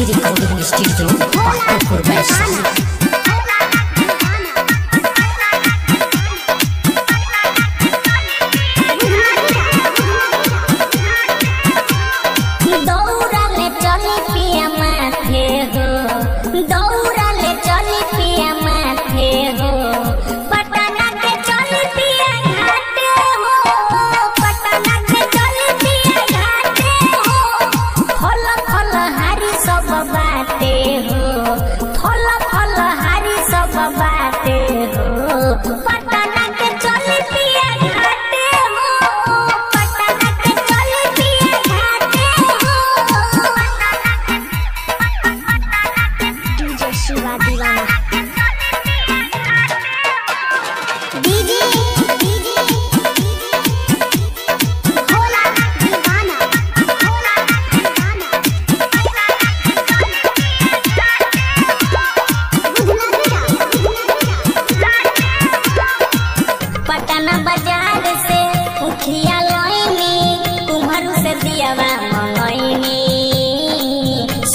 Recording studio Patpur Vaishali.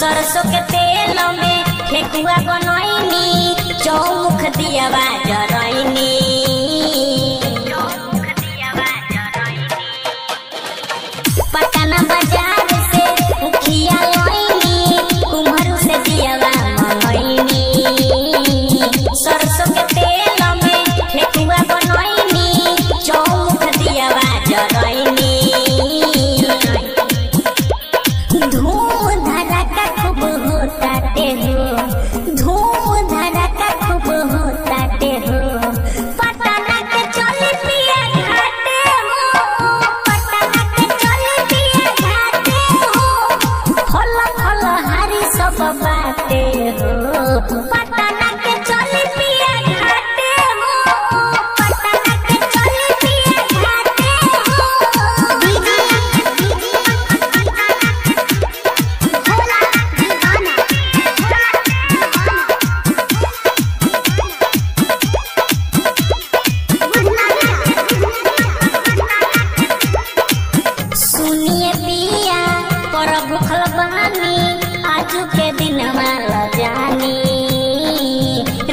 सरसों के तेल में ठेकुआ बनैनी, चौमुख दियावा जरैनी। पटना बाजार से उखिया लैनी, कुम्हरू से दियावा मंगैनी। सरसों के तेल में ठेकुआ बनैनी, चौमुख दियावा जरैनी।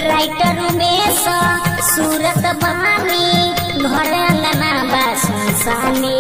राइटर में सूरत बानी, घर अंगना बा सुनसानी।